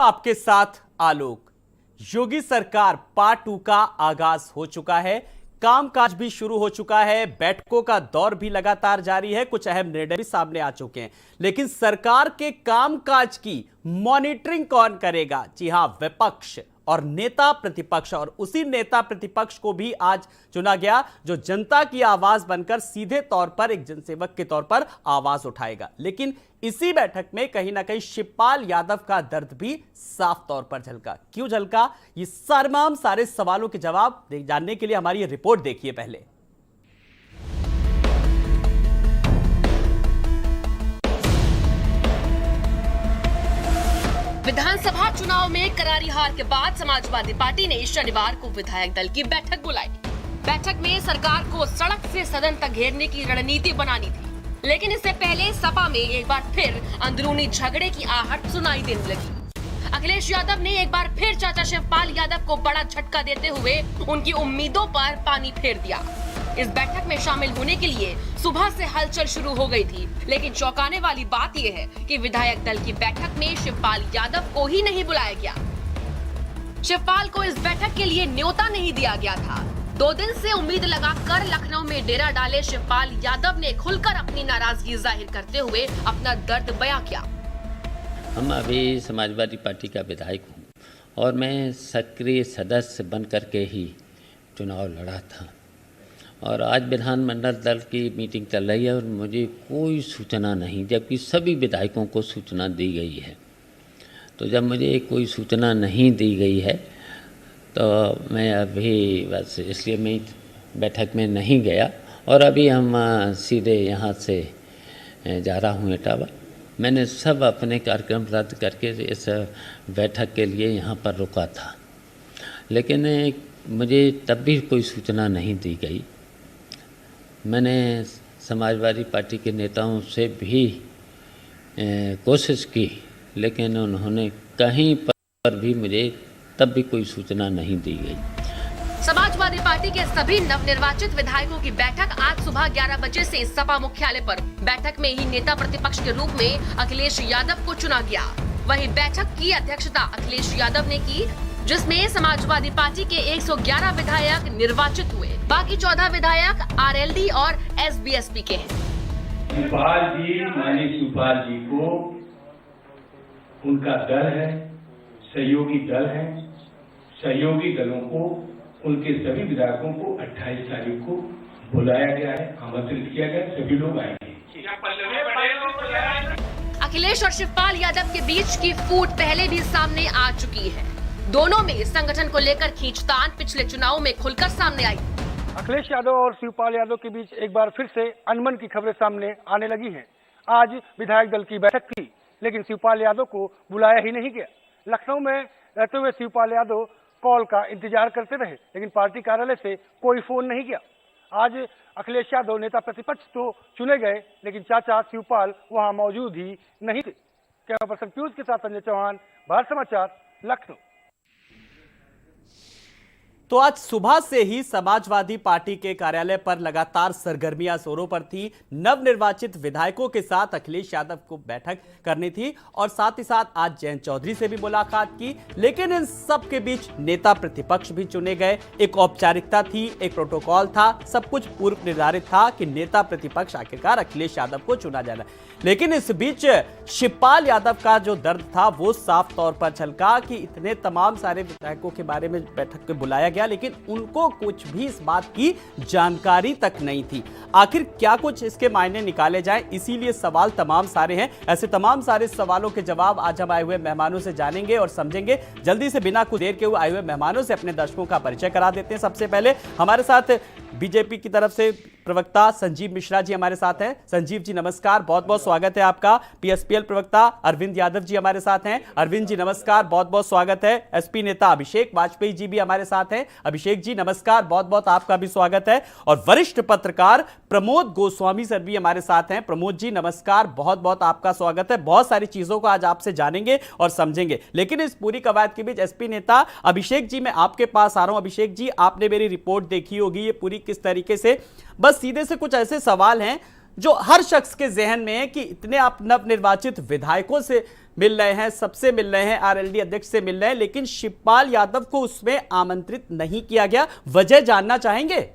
आपके साथ आलोक। योगी सरकार पार्ट 2 का आगाज हो चुका है, कामकाज भी शुरू हो चुका है, बैठकों का दौर भी लगातार जारी है, कुछ अहम निर्णय भी सामने आ चुके हैं। लेकिन सरकार के कामकाज की मॉनिटरिंग कौन करेगा? जी हां, विपक्ष और नेता प्रतिपक्ष। और उसी नेता प्रतिपक्ष को भी आज चुना गया जो जनता की आवाज बनकर सीधे तौर पर एक जनसेवक के तौर पर आवाज उठाएगा। लेकिन इसी बैठक में कहीं ना कहीं शिवपाल यादव का दर्द भी साफ तौर पर झलका। क्यों झलका, ये सारे सवालों के जवाब जानने के लिए हमारी ये रिपोर्ट देखिए पहले। विधानसभा चुनाव में करारी हार के बाद समाजवादी पार्टी ने शनिवार को विधायक दल की बैठक बुलाई। बैठक में सरकार को सड़क से सदन तक घेरने की रणनीति बनानी थी, लेकिन इससे पहले सपा में एक बार फिर अंदरूनी झगड़े की आहट सुनाई देने लगी। अखिलेश यादव ने एक बार फिर चाचा शिवपाल यादव को बड़ा झटका देते हुए उनकी उम्मीदों पर पानी फेर दिया। इस बैठक में शामिल होने के लिए सुबह से हलचल शुरू हो गई थी, लेकिन चौंकाने वाली बात यह है कि विधायक दल की बैठक में शिवपाल यादव को ही नहीं बुलाया गया। शिवपाल को इस बैठक के लिए न्योता नहीं दिया गया था। 2 दिन से उम्मीद लगाकर लखनऊ में डेरा डाले शिवपाल यादव ने खुलकर अपनी नाराजगी जाहिर करते हुए अपना दर्द बयां किया। हम अभी समाजवादी पार्टी का विधायक हूँ और मैं सक्रिय सदस्य बन करके ही चुनाव लड़ा था, और आज विधानमंडल दल की मीटिंग चल रही है और मुझे कोई सूचना नहीं, जबकि सभी विधायकों को सूचना दी गई है। तो जब मुझे कोई सूचना नहीं दी गई है तो मैं अभी बस इसलिए मैं बैठक में नहीं गया, और अभी हम सीधे यहाँ से जा रहा हूँ इटावा। मैंने सब अपने कार्यक्रम रद्द करके इस बैठक के लिए यहाँ पर रुका था, लेकिन मुझे तब भी कोई सूचना नहीं दी गई। मैंने समाजवादी पार्टी के नेताओं से भी कोशिश की, लेकिन उन्होंने कहीं पर भी मुझे तब भी कोई सूचना नहीं दी गई। समाजवादी पार्टी के सभी नवनिर्वाचित विधायकों की बैठक आज सुबह 11 बजे से सपा मुख्यालय पर। बैठक में ही नेता प्रतिपक्ष के रूप में अखिलेश यादव को चुना गया। वहीं बैठक की अध्यक्षता अखिलेश यादव ने की, जिसमें समाजवादी पार्टी के 111 विधायक निर्वाचित हुए। बाकी 14 विधायक आरएलडी और एसबीएसपी के हैं। शिवपाल जी, माननीय शिवपाल जी को उनका दल है, सहयोगी दल है, सहयोगी दलों को उनके सभी विधायकों को 28 तारीख को बुलाया गया है, आमंत्रित किया गया, सभी लोग आएंगे। अखिलेश और शिवपाल यादव के बीच की फूट पहले भी सामने आ चुकी है। दोनों में संगठन को लेकर खींचतान पिछले चुनाव में खुलकर सामने आई। अखिलेश यादव और शिवपाल यादव के बीच एक बार फिर से अनबन की खबरें सामने आने लगी हैं। आज विधायक दल की बैठक थी, लेकिन शिवपाल यादव को बुलाया ही नहीं गया। लखनऊ में रहते हुए शिवपाल यादव कॉल का इंतजार करते रहे, लेकिन पार्टी कार्यालय से कोई फोन नहीं किया। आज अखिलेश यादव नेता प्रतिपक्ष तो चुने गए, लेकिन चाचा शिवपाल वहां मौजूद ही नहीं थे। कैमरा पर्सन पीयूष के साथ संजय चौहान, भारत समाचार, लखनऊ। तो आज सुबह से ही समाजवादी पार्टी के कार्यालय पर लगातार सरगर्मियां जोरों पर थी। नवनिर्वाचित विधायकों के साथ अखिलेश यादव को बैठक करनी थी और साथ ही साथ आज जयंत चौधरी से भी मुलाकात की, लेकिन इन सब के बीच नेता प्रतिपक्ष भी चुने गए। एक औपचारिकता थी, एक प्रोटोकॉल था, सब कुछ पूर्व निर्धारित था कि नेता प्रतिपक्ष आखिरकार अखिलेश यादव को चुना जाना। लेकिन इस बीच शिवपाल यादव का जो दर्द था वो साफ तौर पर झलका कि इतने तमाम सारे विधायकों के बारे में बैठक में बुलाया गया, लेकिन उनको कुछ भी इस बात की जानकारी तक नहीं थी। आखिर क्या कुछ इसके मायने निकाले जाएं, इसीलिए सवाल तमाम सारे हैं। ऐसे तमाम सारे सवालों के जवाब आज हम आए हुए मेहमानों से जानेंगे और समझेंगे। जल्दी से बिना कुछ देर के आए हुए मेहमानों से अपने दर्शकों का परिचय करा देते हैं। सबसे पहले हमारे साथ बीजेपी की तरफ से प्रवक्ता संजीव मिश्रा जी हमारे साथ हैं। संजीव जी नमस्कार, बहुत बहुत स्वागत है आपका। पीएसपीएल प्रवक्ता अरविंद यादव जी हमारे साथ हैं। अरविंद जी नमस्कार, बहुत बहुत स्वागत है। एसपी नेता अभिषेक वाजपेयी जी भी हमारे साथ हैं। अभिषेक जी नमस्कार, बहुत बहुत आपका भी स्वागत है। और वरिष्ठ पत्रकार प्रमोद गोस्वामी सर भी हमारे साथ हैं। प्रमोद जी नमस्कार, बहुत बहुत आपका स्वागत है। बहुत सारी चीजों को आज आपसे जानेंगे और समझेंगे, लेकिन इस पूरी कवायद के बीच एसपी नेता अभिषेक जी मैं आपके पास आ रहा हूं। अभिषेक जी, आपने मेरी रिपोर्ट देखी होगी, ये पूरी किस तरीके से, बस सीधे से कुछ ऐसे सवाल हैं जो हर शख्स के जहन में है कि इतने आप नवनिर्वाचित विधायकों से मिल रहे हैं, सबसे मिल रहे हैं, आरएलडी अध्यक्ष से मिल रहे हैं, लेकिन शिवपाल यादव को उसमें आमंत्रित नहीं किया गया। वजह जानना चाहेंगे?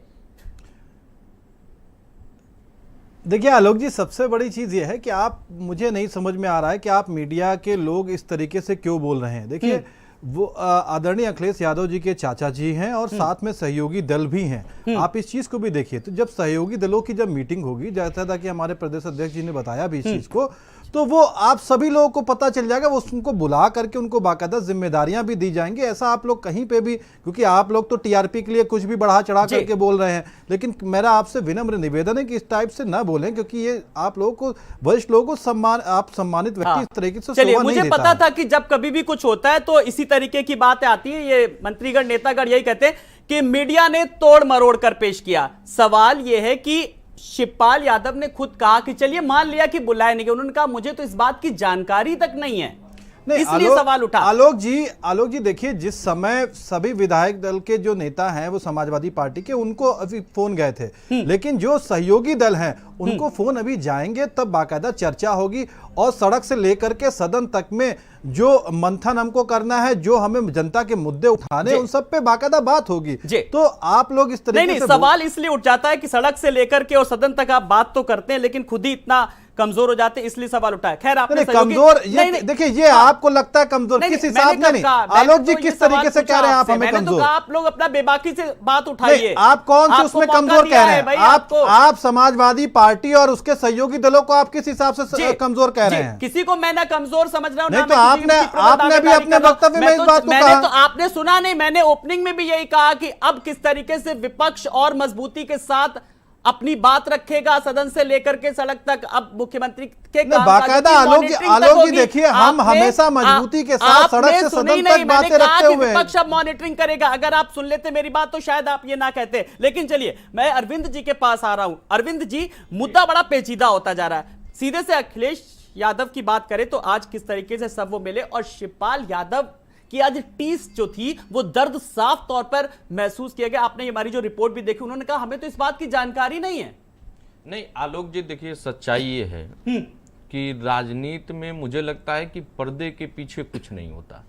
देखिए आलोक जी, सबसे बड़ी चीज ये है कि मुझे नहीं समझ में आ रहा है कि आप मीडिया के लोग इस तरीके से क्यों बोल रहे हैं। देखिए वो आदरणीय अखिलेश यादव जी के चाचा जी हैं और साथ में सहयोगी दल भी हैं। आप इस चीज को भी देखिए, तो जब सहयोगी दलों की जब मीटिंग होगी, जैसा था कि हमारे प्रदेश अध्यक्ष जी ने बताया भी इस चीज को, तो वो आप सभी लोगों को पता चल जाएगा। वो उनको बुला करके उनको बाकायदा जिम्मेदारियां भी दी जाएंगी। ऐसा आप लोग कहीं पे भी, क्योंकि आप लोग तो टीआरपी के लिए कुछ भी बढ़ा चढ़ा करके बोल रहे हैं, लेकिन मेरा आपसे विनम्र निवेदन है कि इस टाइप से ना बोलें, क्योंकि ये आप लोगों को, वरिष्ठ लोगों को सम्मानित व्यक्ति इस तरीके से चलिए, मुझे पता था कि जब कभी भी कुछ होता है तो इसी तरीके की बातें आती है। ये मंत्रीगण, नेतागण यही कहते हैं कि मीडिया ने तोड़ मरोड़ कर पेश किया। सवाल यह है कि शिवपाल यादव ने खुद कहा कि चलिए मान लिया कि बुलाया नहीं, उन्होंने कहा मुझे तो इस बात की जानकारी तक नहीं है, इसलिए सवाल उठा। आलोक जी देखिए, जिस समय सभी विधायक दल के जो नेता हैं वो समाजवादी पार्टी के, उनको अभी फोन गए थे, लेकिन जो सहयोगी दल हैं उनको फोन अभी जाएंगे, तब बाकायदा चर्चा होगी और सड़क से लेकर के सदन तक में जो मंथन हमको करना है, जो हमें जनता के मुद्दे उठाने, उन सब पे बाकायदा बात होगी। तो आप लोग इस तरीके से सवाल इसलिए उठ जाता है कि सड़क से लेकर के और सदन तक आप बात तो करते हैं, लेकिन खुद ही इतना कमजोर हो जाते हैं, इसलिए सवाल उठाया। खैर, आपने कमजोर, ये देखिए, ये आपको लगता है कमजोर, किस हिसाब में नहीं। आलोक जी, किस तरीके से कह रहे हैं आप हमें कमजोर? आप लोग अपना बेबाकी से बात उठाइए। आप कौन से उसमें कमजोर कह रहे हैं? आप समाजवादी पार्टी और उसके सहयोगी दलों को आप किस हिसाब से कमजोर कह रहे हैं? किसी को मैं ना कमजोर समझ रहा हूं, नहीं तो आपने भी अपने वक्तव्य में इस बात को कहा। तो आपने सुना नहीं, मैंने ओपनिंग में भी यही कहा कि अब किस तरीके से विपक्ष और मजबूती के साथ अपनी बात रखेगा, सदन से लेकर के सड़क तक। अब मुख्यमंत्री के बाकायदा आलोक जी देखिए, हम हमेशा मजबूती के साथ सड़क से सदन तक बातें रखते हुए, विपक्ष अब मॉनिटरिंग करेगा। अगर आप सुन लेते मेरी बात तो शायद आप ये ना कहते। लेकिन चलिए, मैं अरविंद जी के पास आ रहा हूं। अरविंद जी, मुद्दा बड़ा पेचीदा होता जा रहा है। सीधे से अखिलेश यादव की बात करें तो आज किस तरीके से सब वो मिले, और शिवपाल यादव कि आज टीस जो थी वो दर्द साफ तौर पर महसूस किया गया। आपने हमारी जो रिपोर्ट भी देखी, उन्होंने कहा हमें तो इस बात की जानकारी नहीं है। नहीं आलोक जी, देखिए सच्चाई ये है कि राजनीति में मुझे लगता है कि पर्दे के पीछे कुछ नहीं होता।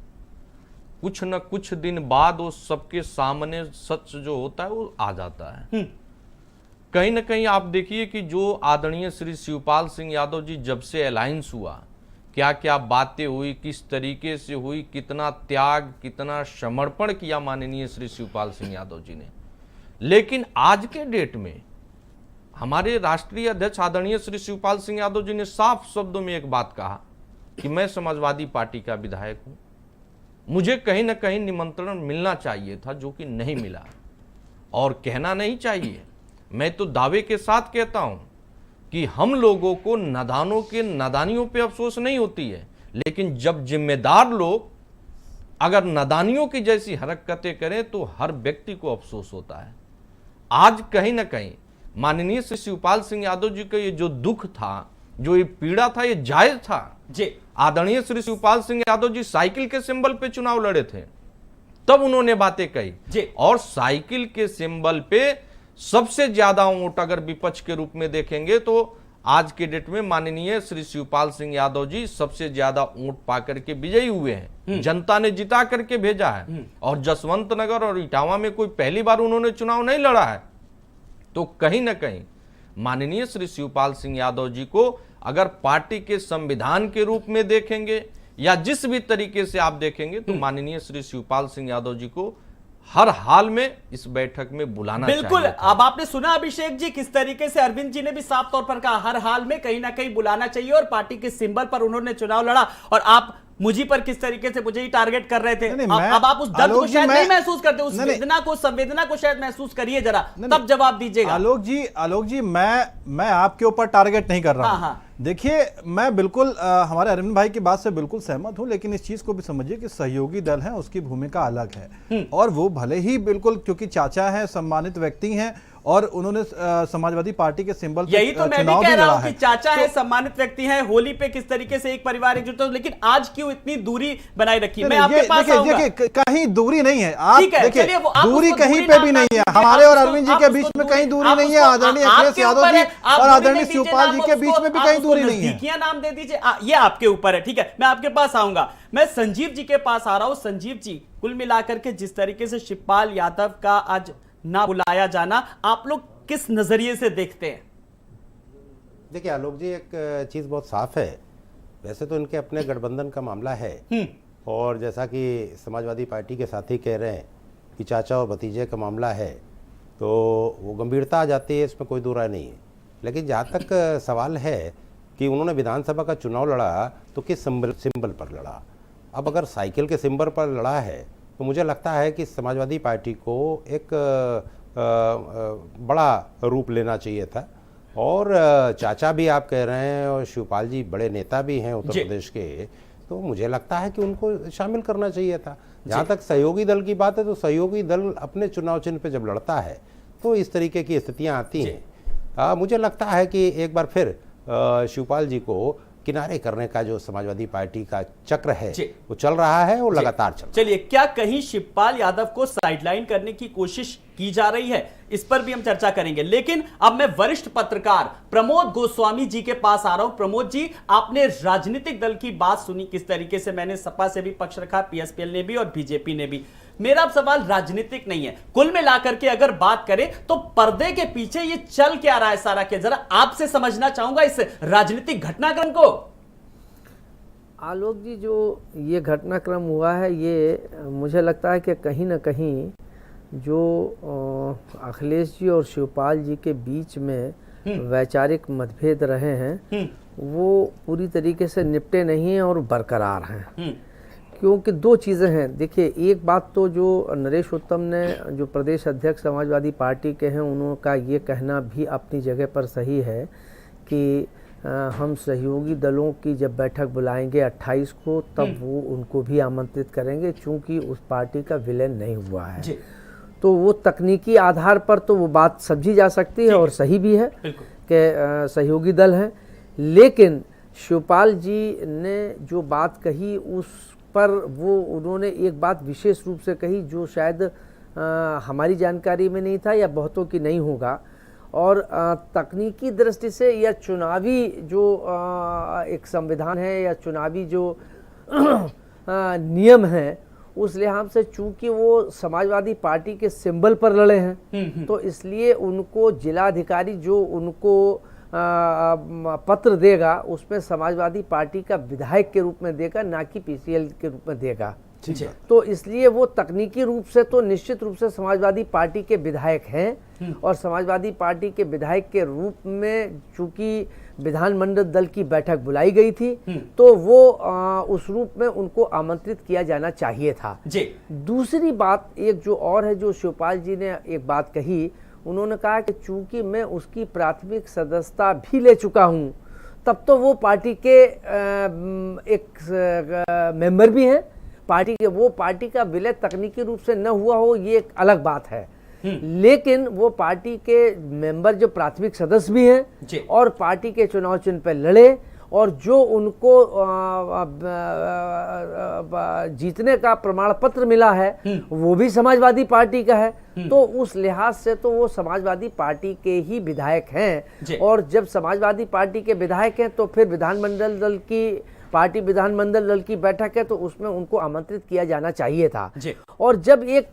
कुछ न कुछ दिन बाद वो सबके सामने सच जो होता है वो आ जाता है। कहीं ना कहीं आप देखिए कि जो आदरणीय श्री शिवपाल सिंह यादव जी, जब से अलायंस हुआ, क्या क्या बातें हुई, किस तरीके से हुई, कितना त्याग, कितना समर्पण किया माननीय श्री शिवपाल सिंह यादव जी ने। लेकिन आज के डेट में हमारे राष्ट्रीय अध्यक्ष आदरणीय श्री शिवपाल सिंह यादव जी ने साफ शब्दों में एक बात कहा कि मैं समाजवादी पार्टी का विधायक हूं, मुझे कहीं ना कहीं निमंत्रण मिलना चाहिए था, जो कि नहीं मिला। और कहना नहीं चाहिए, मैं तो दावे के साथ कहता हूं कि हम लोगों को नादानों के नादानियों पे अफसोस नहीं होती है, लेकिन जब जिम्मेदार लोग अगर नादानियों की जैसी हरकतें करें तो हर व्यक्ति को अफसोस होता है। आज कहीं ना कहीं माननीय श्री शिवपाल सिंह यादव जी का ये जो दुख था, जो ये पीड़ा था, ये जायज था जी। आदरणीय श्री शिवपाल सिंह यादव जी साइकिल के सिंबल पे चुनाव लड़े थे, तब उन्होंने बातें कही जी। और साइकिल के सिंबल पे सबसे ज्यादा वोट अगर विपक्ष के रूप में देखेंगे तो आज के डेट में माननीय श्री शिवपाल सिंह यादव जी सबसे ज्यादा वोट पाकर के विजयी हुए हैं। जनता ने जिता करके भेजा है। और जसवंत नगर और इटावा में कोई पहली बार उन्होंने चुनाव नहीं लड़ा है। तो कहीं ना कहीं माननीय श्री शिवपाल सिंह यादव जी को अगर पार्टी के संविधान के रूप में देखेंगे या जिस भी तरीके से आप देखेंगे, तो माननीय श्री शिवपाल सिंह यादव जी को हर हाल में इस बैठक में बुलाना बिल्कुल। चाहिए। अब आपने सुना अभिषेक जी किस तरीके से अरविंद जी ने भी साफ तौर पर कहा हर हाल में कहीं ना कहीं बुलाना चाहिए, और पार्टी के सिंबल पर उन्होंने चुनाव लड़ा। और आप मुझी पर किस तरीके से मुझे ही टारगेट कर रहे थे। अब आप उस दर्द को शायद नहीं महसूस करते, उस वेदना को, संवेदना को शायद महसूस करिए जरा, तब जवाब दीजिएगा। आलोक जी मैं आपके ऊपर टारगेट नहीं कर रहा हूं। देखिए, मैं बिल्कुल हमारे अरविंद भाई की बात से बिल्कुल सहमत हूं, लेकिन इस चीज को भी समझिए कि सहयोगी दल है, उसकी भूमिका अलग है। और वो भले ही बिल्कुल, क्योंकि चाचा है, सम्मानित व्यक्ति हैं, और उन्होंने समाजवादी पार्टी के सिंबल पे यही तो मैं भी कह रहा हूं कि चाचा है, सम्मानित व्यक्ति हैं, होली पे किस तरीके से एक परिवार एकजुट हो, लेकिन आज क्यों इतनी दूरी बनाए रखी? मैं आपके पास आऊंगा। देखिए, कहीं दूरी नहीं है। आप देखिए, दूरी कहीं पे भी नहीं है। हमारे हमारे और अरविंद जी के बीच में कहीं दूरी नहीं है। आदरणीय अखिलेश यादव जी और आदरणीय शिवपाल जी के बीच में भी कहीं उम्मीदवारी नहीं है। नजदीकियां नाम दे दीजिए, ये आपके ऊपर है, ठीक है, मैं आपके पास आऊंगा। मैं संजीव जी के पास आ रहा हूं। संजीव जी, कुल मिलाकर के जिस तरीके से शिवपाल यादव का आज ना बुलाया जाना, आप लोग किस नजरिए से देखते हैं? देखिए आलोक जी, एक चीज़ बहुत साफ है, वैसे तो इनके अपने गठबंधन का मामला है, और जैसा कि समाजवादी पार्टी के साथी कह रहे हैं कि चाचा और भतीजे का मामला है, तो वो गंभीरता आ जाती है, इसमें कोई दो राय नहीं है। लेकिन जहाँ तक सवाल है कि उन्होंने विधानसभा का चुनाव लड़ा तो किस सिंबल पर लड़ा। अब अगर साइकिल के सिंबल पर लड़ा है तो मुझे लगता है कि समाजवादी पार्टी को एक बड़ा रूप लेना चाहिए था। और चाचा भी आप कह रहे हैं और शिवपाल जी बड़े नेता भी हैं उत्तर प्रदेश के, तो मुझे लगता है कि उनको शामिल करना चाहिए था। जहाँ तक सहयोगी दल की बात है, तो सहयोगी दल अपने चुनाव चिन्ह पे जब लड़ता है तो इस तरीके की स्थितियाँ आती हैं। मुझे लगता है कि एक बार फिर शिवपाल जी को किनारे करने का जो समाजवादी पार्टी का चक्र है वो चल रहा है और लगातार चल रहा है। चलिए, क्या कहीं शिवपाल यादव को साइडलाइन करने की कोशिश की जा रही है, इस पर भी हम चर्चा करेंगे। लेकिन अब मैं वरिष्ठ पत्रकार प्रमोद गोस्वामी जी के पास आ रहा हूं। प्रमोद जी, आपने राजनीतिक दल की बात सुनी किस तरीके से, मैंने सपा से भी पक्ष रखा, पीएसपीएल ने भी और बीजेपी ने भी। मेरा अब सवाल राजनीतिक नहीं है, कुल मिलाकर के अगर बात करें तो पर्दे के पीछे ये चल क्या रहा है सारा के, जरा आपसे समझना चाहूंगा इस राजनीतिक घटनाक्रम को। आलोक जी, जो ये घटनाक्रम हुआ है, ये मुझे लगता है कि कहीं ना कहीं जो अखिलेश जी और शिवपाल जी के बीच में वैचारिक मतभेद रहे हैं वो पूरी तरीके से निपटे नहीं हैं और बरकरार हैं। क्योंकि दो चीज़ें हैं। देखिए, एक बात तो जो नरेश उत्तम ने, जो प्रदेश अध्यक्ष समाजवादी पार्टी के हैं, उनका ये कहना भी अपनी जगह पर सही है कि हम सहयोगी दलों की जब बैठक बुलाएंगे 28 को, तब वो उनको भी आमंत्रित करेंगे, चूंकि उस पार्टी का विलय नहीं हुआ है। तो वो तकनीकी आधार पर तो वो बात समझी जा सकती है और सही भी है कि सहयोगी दल हैं। लेकिन शिवपाल जी ने जो बात कही उस पर उन्होंने एक बात विशेष रूप से कही जो शायद हमारी जानकारी में नहीं था या बहुतों की नहीं होगा। और तकनीकी दृष्टि से या चुनावी जो एक संविधान है या चुनावी जो नियम है, उस लिहाज से चूंकि वो समाजवादी पार्टी के सिंबल पर लड़े हैं, तो इसलिए उनको जिलाधिकारी जो उनको पत्र देगा उसमें समाजवादी पार्टी का विधायक के रूप में देगा, ना कि पीसीएल के रूप में देगा। तो इसलिए वो तकनीकी रूप से तो निश्चित रूप से समाजवादी पार्टी के विधायक हैं, और समाजवादी पार्टी के विधायक के रूप में चूंकि विधानमंडल दल की बैठक बुलाई गई थी, तो वो उस रूप में उनको आमंत्रित किया जाना चाहिए था। दूसरी बात एक जो और है, जो शिवपाल जी ने एक बात कही, उन्होंने कहा कि चूंकि मैं उसकी प्राथमिक सदस्यता भी ले चुका हूं, तब तो वो पार्टी के एक मेंबर भी हैं। पार्टी के, वो पार्टी का विलय तकनीकी रूप से न हुआ हो ये एक अलग बात है, लेकिन वो पार्टी के मेंबर जो प्राथमिक सदस्य भी हैं और पार्टी के चुनाव चिन्ह पर लड़े, और जो उनको जीतने का प्रमाण पत्र मिला है वो भी समाजवादी पार्टी का है। तो उस लिहाज से तो वो समाजवादी पार्टी के ही विधायक हैं, और जब समाजवादी पार्टी के विधायक हैं तो फिर विधानमंडल दल की बैठक है, तो उसमें उनको आमंत्रित किया जाना चाहिए था। और जब एक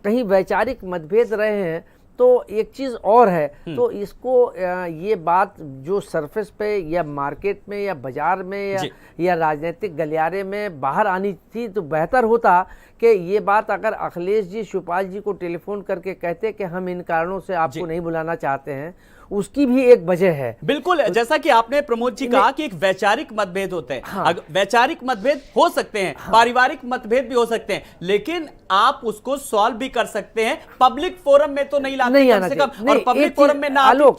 कहीं वैचारिक मतभेद रहे हैं तो एक चीज और है, तो इसको ये बात जो सरफेस पे या मार्केट में या बाजार में या राजनीतिक गलियारे में बाहर आनी थी, तो बेहतर होता कि ये बात अगर अखिलेश जी शिवपाल जी को टेलीफोन करके कहते कि हम इन कारणों से आपको नहीं बुलाना चाहते हैं, उसकी भी एक वजह है। बिल्कुल, जैसा कि आपने प्रमोद जी कहा कि एक वैचारिक मतभेद होते हैं। हाँ। वैचारिक मतभेद हो सकते हैं, हाँ। पारिवारिक मतभेद भी हो सकते हैं, लेकिन आप उसको सॉल्व भी कर सकते हैं। पब्लिक फोरम में तो नहीं लाते कम से कम, और पब्लिक फोरम में ना आलोक,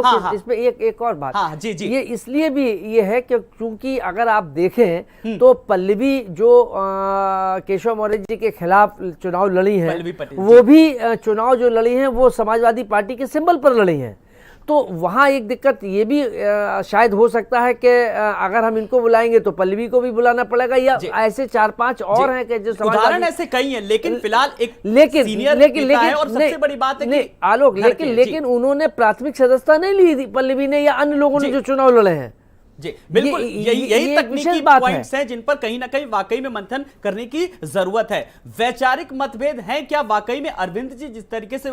हाँ, इसमें एक और बात, हाँ, जी, ये इसलिए भी ये है कि क्योंकि अगर आप देखें तो पल्लवी जो केशव मौर्य जी के खिलाफ चुनाव लड़ी हैं, वो भी चुनाव जो लड़ी हैं वो समाजवादी पार्टी के सिंबल पर लड़ी हैं। तो वहाँ एक दिक्कत ये भी शायद हो सकता है कि अगर हम इनको बुलाएंगे तो पल्लवी को भी बुलाना पड़ेगा, या ऐसे 4-5 और हैं कि जो उदाहरण ऐसे कई हैं, लेकिन फिलहाल एक लेकिन सीनियर लेकिन नेता है लेकिन और सबसे बड़ी बात है कि आलोक, घर के, लेकिन उन्होंने प्राथमिक सदस्यता नहीं ली थी पल्लवी ने या अन्य लोगों ने जो चुनाव लड़े हैं। जी बिल्कुल, यही ये एक तकनीकी विशेष बात पॉइंट्स हैं जिन पर कहीं ना कहीं वाकई में मंथन करने की जरूरत है। वैचारिक मतभेद हैं क्या वाकई में? अरविंद जी, जिस तरीके से